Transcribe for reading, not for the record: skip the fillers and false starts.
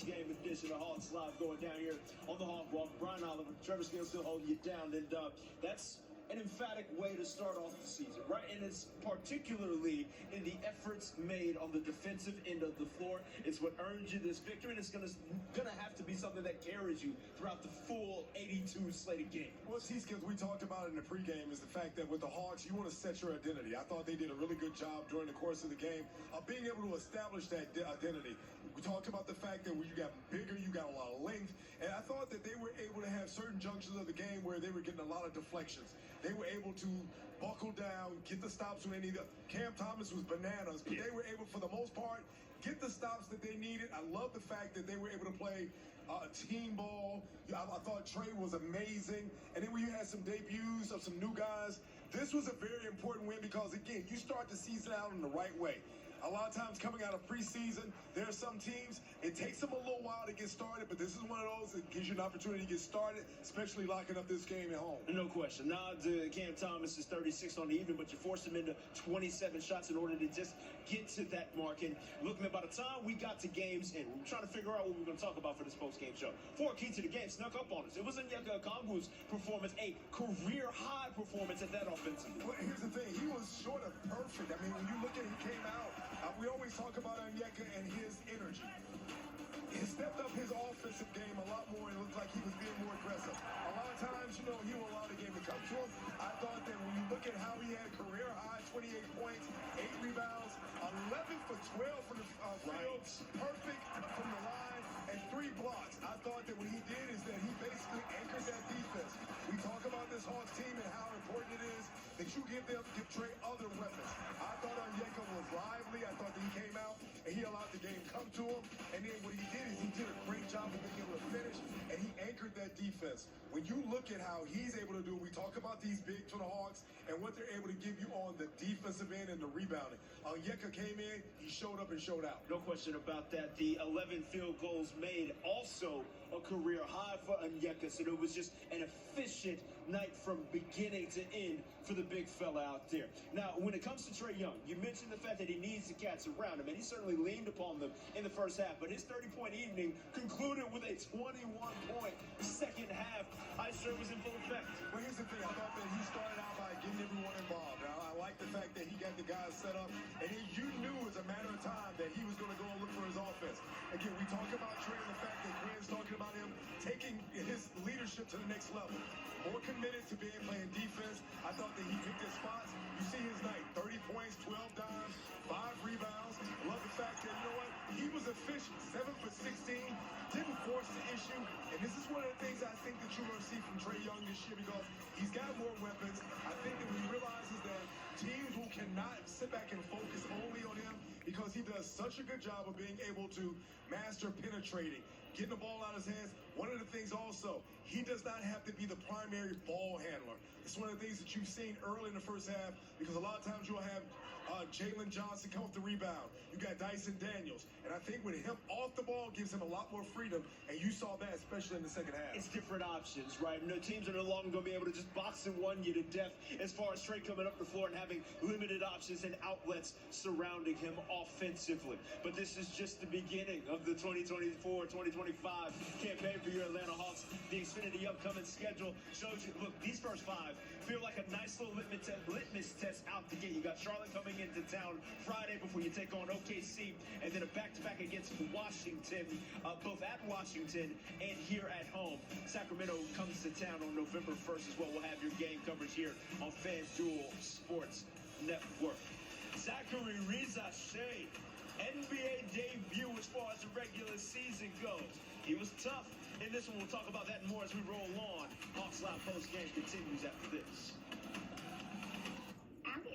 post-game edition of Hawks Live going down here on the Hawk Walk. Brian Oliver, Trevor Scales still holding you down, and that's an emphatic way to start off the season, right? And it's particularly in the efforts made on the defensive end of the floor. It's what earned you this victory, and it's gonna have to be something that carries you throughout the full 82 slated game. Well, T-Skills, we talked about it in the pregame, is the fact that with the Hawks, you want to set your identity. I thought they did a really good job during the course of the game of being able to establish that identity. We talked about the fact that when you got bigger, you got a lot of length, and I thought that they were able to have certain junctions of the game where they were getting a lot of deflections. They were able to buckle down, get the stops when they needed. Cam Thomas was bananas, but they were able, for the most part, get the stops that they needed. I love the fact that they were able to play team ball. I thought Trey was amazing. And then when you had some debuts of some new guys, this was a very important win because, again, you start the season out in the right way. A lot of times coming out of preseason, there are some teams, it takes them a little while to get started, but this is one of those that gives you an opportunity to get started, especially locking up this game at home. No question. Nod to Cam Thomas is 36 on the evening, but you forced him into 27 shots in order to just get to that mark. And look, man, by the time we got to games, and we're trying to figure out what we're going to talk about for this post-game show, 4 key to the game snuck up on us. It was Onyeka Okongwu's performance, a career-high performance at that offensive. Well, here's the thing. He was short of perfect. I mean, when you look at it, he came out. We always talk about Onyeka and his energy. He stepped up his offensive game a lot more, and it looked like he was being more aggressive. A lot of times, you know, he will allow the game to come to him. I thought that when you look at how he had career high, 28 points, 8 rebounds, 11 for 12 from the field, perfect from the line, and 3 blocks. I thought that what he did is that he basically anchored that defense. We talk about this Hawks team and how important it is that you give Trey other weapons. I thought Onyeka was lively. I thought that he came out and he allowed the game come to him. And then what he did is he did a great job of being able to finish, and he anchored that defense. When you look at how he's able to do it, we talk about these big to the Hawks and what they're able to give you on the defensive end and the rebounding. Onyeka came in, he showed up and showed out. No question about that. The 11 field goals made, also a career high for Onyeka. So it was just an efficient night from beginning to end for the big fella out there. Now, when it comes to Trae Young, you mentioned the fact that he needs the cats around him, and he certainly leaned upon them in the first half. But his 30-point evening concluded with a 21-point second half. Ice serve was in full effect. Well, here's the thing. I thought that he started out by getting everyone involved. Now, I like the fact that he got the guys set up, and you knew it was a matter of time that he was going to go and look for his offense. Again, we talk about Trae and the fact that Grant's talking about him taking his leadership to the next level. More committed to playing defense. I thought that he picked his spots. You see his night, 30 points, 12 dimes, 5 rebounds. I love the fact that, you know what, he was efficient, 7 for 16, didn't force the issue. And this is one of the things I think that you're going to see from Trae Young this year because he's got more weapons. I think that he realizes that teams who cannot sit back and focus only on him because he does such a good job of being able to master penetrating, getting the ball out of his hands. One of the things also, he does not have to be the primary ball handler. It's one of the things that you've seen early in the first half because a lot of times you'll have Jalen Johnson come off the rebound. You got Dyson Daniels. And I think with him off the ball gives him a lot more freedom. And you saw that especially in the second half. It's different options, right? No teams are no longer going to be able to just box and one you to death as far as Trae coming up the floor and having limited options and outlets surrounding him offensively. But this is just the beginning of the 2024-2025 campaign for your Atlanta Hawks. The Xfinity upcoming schedule shows you, look, these first 5 feel like a nice little litmus test out the gate. You got Charlotte coming into town Friday before you take on OKC, and then a back-to-back against Washington, both at Washington and here at home. Sacramento comes to town on November 1st as well. We'll have your game coverage here on FanDuel Sports Network. Zachary Rizache, NBA debut as far as the regular season goes. He was tough in this one. We'll talk about that more as we roll on. Hawks Live post game continues after this.